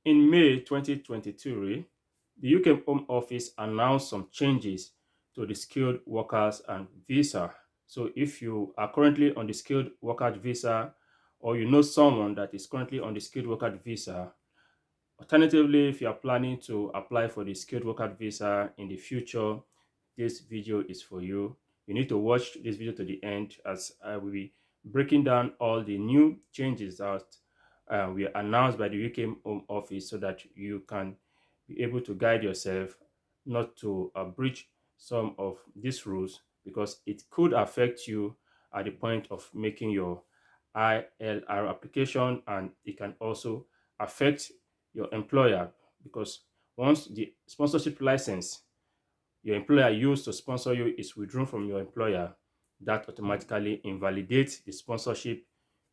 In May 2023, the UK Home Office announced some changes to the skilled workers and visa. So if you are currently on the skilled worker visa, or you know someone that is currently on the skilled worker visa, alternatively, if you are planning to apply for the skilled worker visa in the future, this video is for you. You need to watch this video to the end as I will be breaking down all the new changes that were announced by the UK Home Office so that you can be able to guide yourself not to breach some of these rules because it could affect you at the point of making your ILR application, and it can also affect your employer because once the sponsorship license your employer used to sponsor you is withdrawn from your employer, that automatically invalidates the sponsorship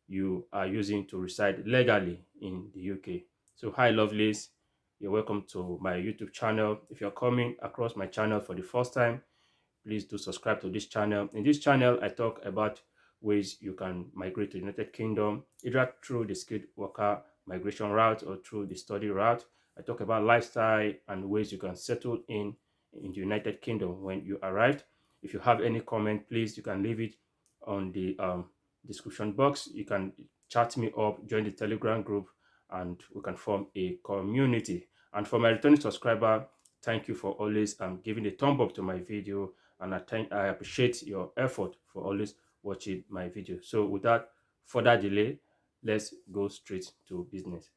you are using to reside legally in the UK. So, hi, lovelies. You're welcome to my YouTube channel. If you're coming across my channel for the first time, please do subscribe to this channel. In this channel, I talk about ways you can migrate to the United Kingdom, either through the skilled worker migration route or through the study route. I talk about lifestyle and ways you can settle in the United Kingdom when you arrive. If you have any comment, please, you can leave it on the description box. You can chat me up, join the Telegram group, and we can form a community. And for my returning subscriber, thank you for always giving a thumb up to my video, and I appreciate your effort for always watching my video. So without further delay, let's go straight to business.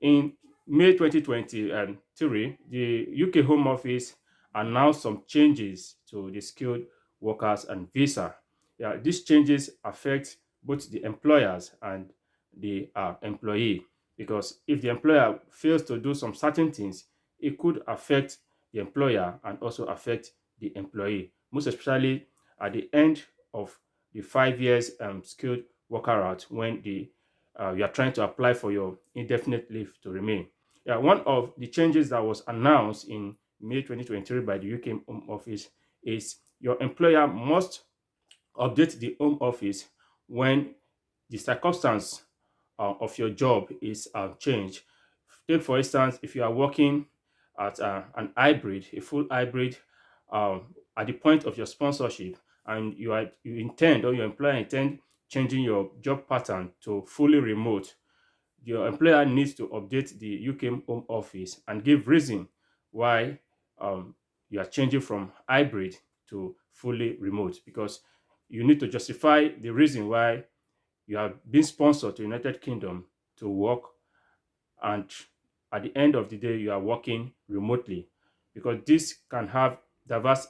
In May 2023, the UK Home Office announced some changes to the skilled workers and visa. Yeah, these changes affect both the employers and the employee because if the employer fails to do some certain things, it could affect the employer and also affect the employee, most especially at the end of the 5 years skilled worker route when you are trying to apply for your indefinite leave to remain. Yeah, one of the changes that was announced in May 2023 by the UK Home Office is your employer must update the Home Office when the circumstance of your job is changed. Take for instance, if you are working at an hybrid, a full hybrid, at the point of your sponsorship, and you intend or your employer intend changing your job pattern to fully remote, your employer needs to update the UK Home Office and give reason why you are changing from hybrid to fully remote because you need to justify the reason why you have been sponsored to United Kingdom to work, and at the end of the day you are working remotely, because this can have diverse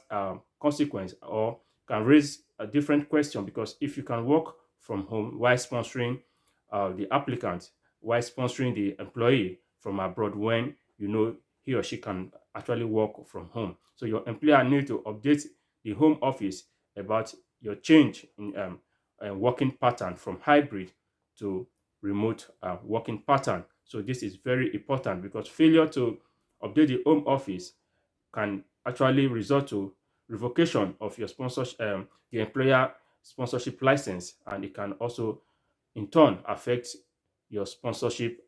consequence or can raise a different question, because if you can work from home while sponsoring the applicant, while sponsoring the employee from abroad, when you know he or she can actually work from home, so your employer need to update the home office about your change in working pattern from hybrid to remote working pattern. So this is very important because failure to update the home office can actually result to revocation of your sponsorship, the employer sponsorship license, and it can also in turn affect your sponsorship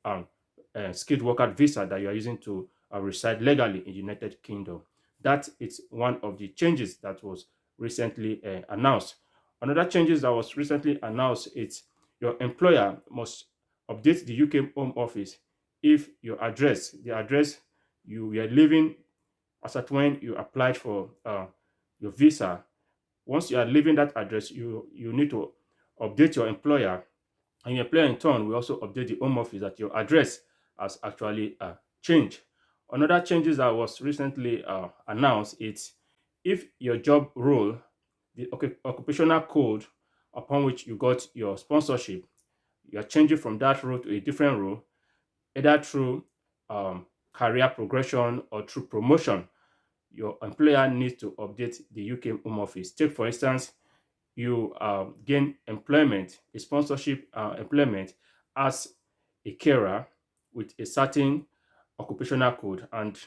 skilled worker visa that you are using to reside legally in the United Kingdom. That is one of the changes that was recently announced. Another changes that was recently announced is your employer must update the UK Home Office if your address, the address you were living as at when you applied for your visa, once you are leaving that address, you need to update your employer, and your employer in turn will also update the home office that your address has actually changed. Another changes that was recently announced is if your job role, the occupational code upon which you got your sponsorship, you are changing from that role to a different role, either through career progression or through promotion, your employer needs to update the UK Home Office. Take, for instance, you gain employment, a sponsorship employment as a carer with a certain occupational code, and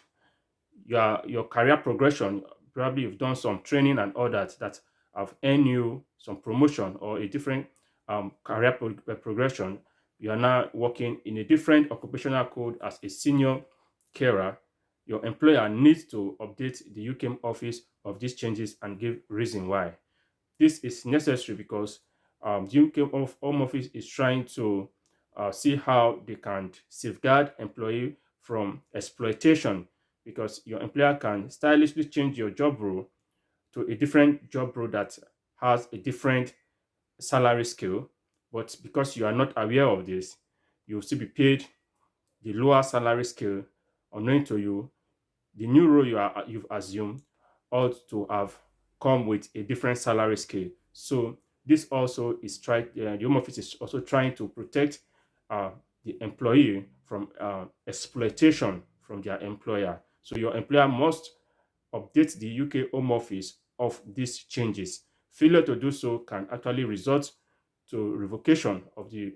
your career progression, probably you've done some training and all that have earned you some promotion or a different career progression. you are now working in a different occupational code as a senior carer, your employer needs to update the UK office of these changes and give reason why. This is necessary because the UK Home Office is trying to see how they can safeguard employee from exploitation, because your employer can stylishly change your job role to a different job role that has a different salary scale, but because you are not aware of this, you will still be paid the lower salary scale. Unknown to you, the new role you've assumed ought to have come with a different salary scale. So this also is the Home Office is also trying to protect uh, the employee from exploitation from their employer. So your employer must update the UK Home Office of these changes. Failure to do so can actually result to revocation of the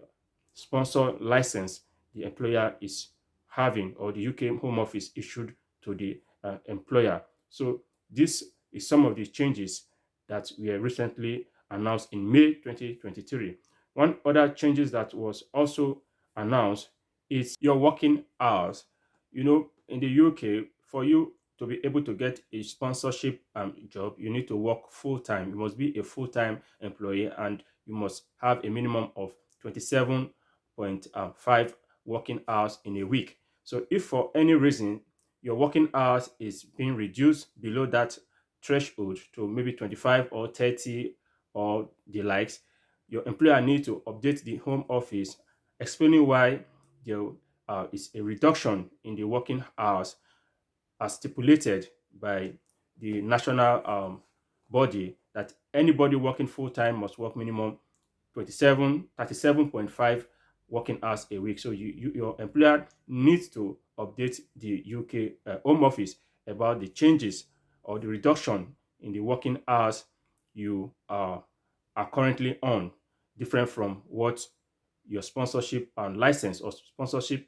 sponsor license the employer is having, or the UK Home Office issued to the employer. So this is some of the changes that were recently announced in May 2023. One other changes that was also announced is your working hours. In the UK, for you to be able to get a sponsorship job, you need to work full time. You must be a full time employee, and you must have a minimum of 27.5 working hours in a week. So if for any reason your working hours is being reduced below that threshold to maybe 25 or 30 or the likes, your employer needs to update the Home Office explaining why there is a reduction in the working hours as stipulated by the national body, that anybody working full time must work minimum 37.5 working hours a week. So your employer needs to update the UK Home Office about the changes or the reduction in the working hours you are currently on, different from what your sponsorship and license or sponsorship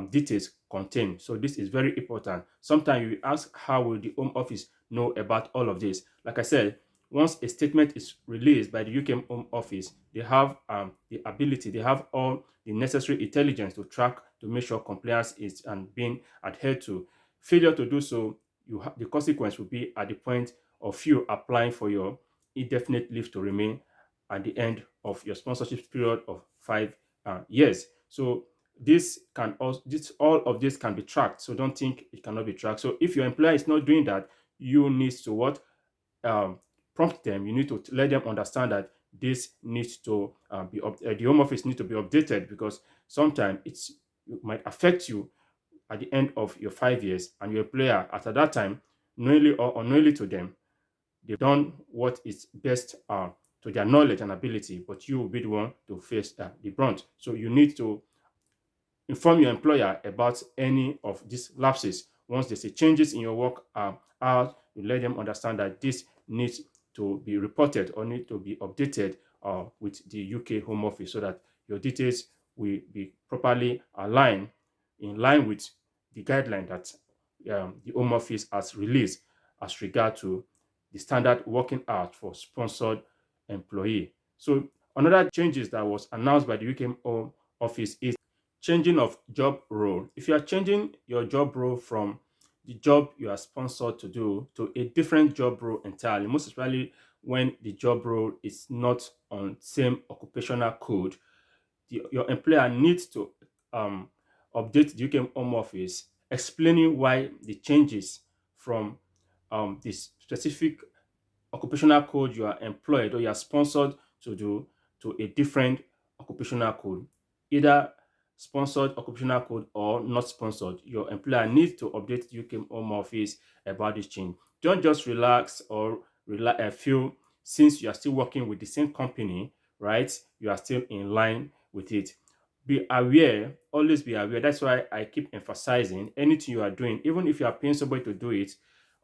details contain. So this is very important. Sometimes you ask, how will the Home Office know about all of this? Like I said, once a statement is released by the UK Home Office, they have the ability, they have all the necessary intelligence to track to make sure compliance is and being adhered to. Failure to do so, the consequence will be at the point of you applying for your indefinite leave to remain at the end of your sponsorship period of 5 years. So all of this can be tracked. So don't think it cannot be tracked. So if your employer is not doing that, you need to what um, prompt them. You need to let them understand that this needs to the Home Office needs to be updated, because sometimes it might affect you at the end of your 5 years, and your employer at that time, knowingly or unknowingly to them, they've done what is best to their knowledge and ability, but you will be the one to face the brunt. So you need to inform your employer about any of these lapses. Once they say changes in your work hours, you let them understand that this needs to be reported or need to be updated with the UK Home Office, so that your details will be properly aligned in line with the guideline that the Home Office has released as regard to the standard working hours for sponsored employee. So another changes that was announced by the UK Home Office is changing of job role. If you are changing your job role from the job you are sponsored to do to a different job role entirely, most especially when the job role is not on same occupational code, your employer needs to um, update the UK Home Office explaining why the changes from this specific occupational code you are employed or you are sponsored to do to a different occupational code, either sponsored occupational code or not sponsored. Your employer needs to update the UK Home Office about this change. Don't just relax or feel, since you are still working with the same company, right? You are still in line with it. Be aware, always be aware. That's why I keep emphasizing anything you are doing, even if you are paying somebody to do it,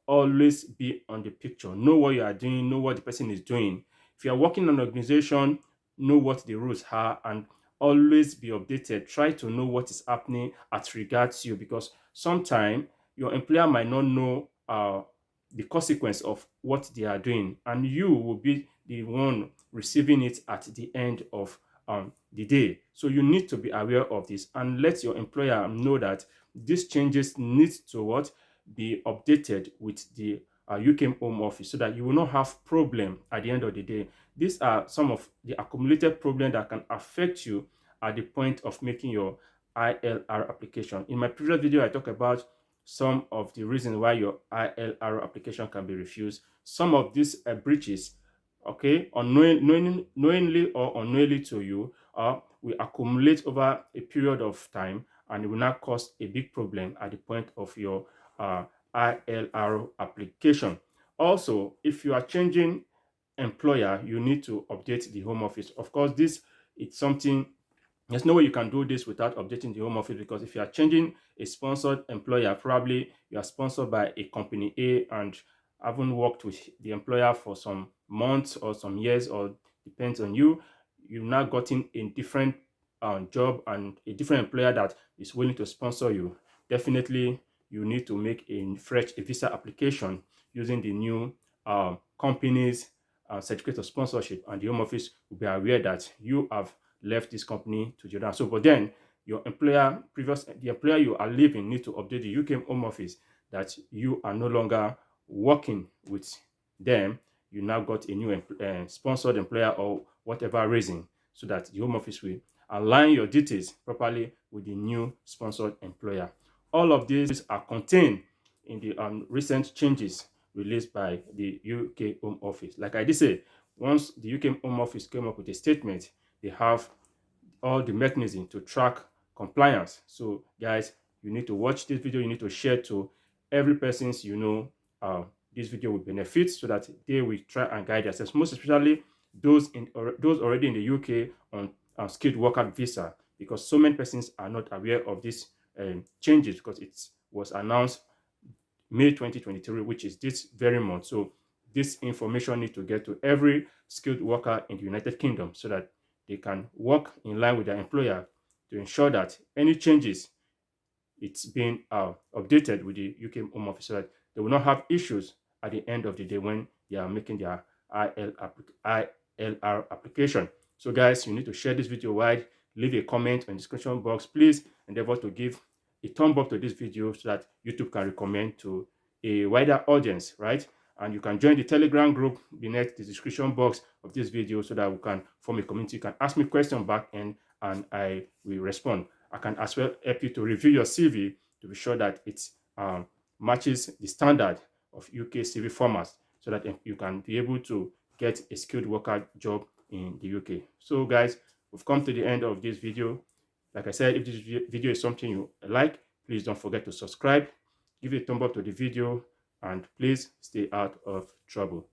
always be on the picture. Know what you are doing, know what the person is doing. If you are working in an organization, know what the rules are and always be updated. Try to know what is happening at regards to you, because sometimes your employer might not know the consequence of what they are doing, and you will be the one receiving it at the end of the day. So you need to be aware of this and let your employer know that these changes need to what be updated with the UK Home Office so that you will not have problem at the end of the day. These are some of the accumulated problems that can affect you at the point of making your ILR application. In my previous video, I talked about some of the reasons why your ILR application can be refused. Some of these breaches, okay, knowingly or unknowingly to you, will accumulate over a period of time and it will not cause a big problem at the point of your ILR application. Also, if you are changing employer, you need to update the Home Office. Of course, this is something, there's no way you can do this without updating the Home Office, because if you are changing a sponsored employer, probably you are sponsored by a company A and haven't worked with the employer for some months or some years, or depends on you. You've now gotten a different job and a different employer that is willing to sponsor you. Definitely, you need to make a fresh visa application using the new company's certificate of sponsorship, and the Home Office will be aware that you have left this company to Jordan. So, but then your employer, the employer you are leaving, need to update the UK Home Office that you are no longer working with them. You now got a new sponsored employer or whatever reason, so that the Home Office will align your details properly with the new sponsored employer. All of these are contained in the recent changes released by the UK Home Office. Like I did say, once the UK Home Office came up with a statement, they have all the mechanism to track compliance. So guys, you need to watch this video, you need to share to every person you know this video will benefit, so that they will try and guide themselves, most especially those already in the UK on skilled worker visa, because so many persons are not aware of these changes, because it was announced May 2023, which is this very month. So this information needs to get to every skilled worker in the United Kingdom, so that they can work in line with their employer to ensure that any changes, it's being updated with the UK Home Office, so that they will not have issues at the end of the day when they are making their ILR application. So guys, you need to share this video wide, leave a comment in the description box. Please endeavor to give a thumb up to this video so that YouTube can recommend to a wider audience, right? And you can join the Telegram group beneath the description box of this video, so that we can form a community. You can ask me questions back and I will respond. I can as well help you to review your CV to be sure that it matches the standard of UK CV formats, so that you can be able to get a skilled worker job in the UK. So guys, we've come to the end of this video. Like I said, if this video is something you like, please don't forget to subscribe, give a thumb up to the video, and please stay out of trouble.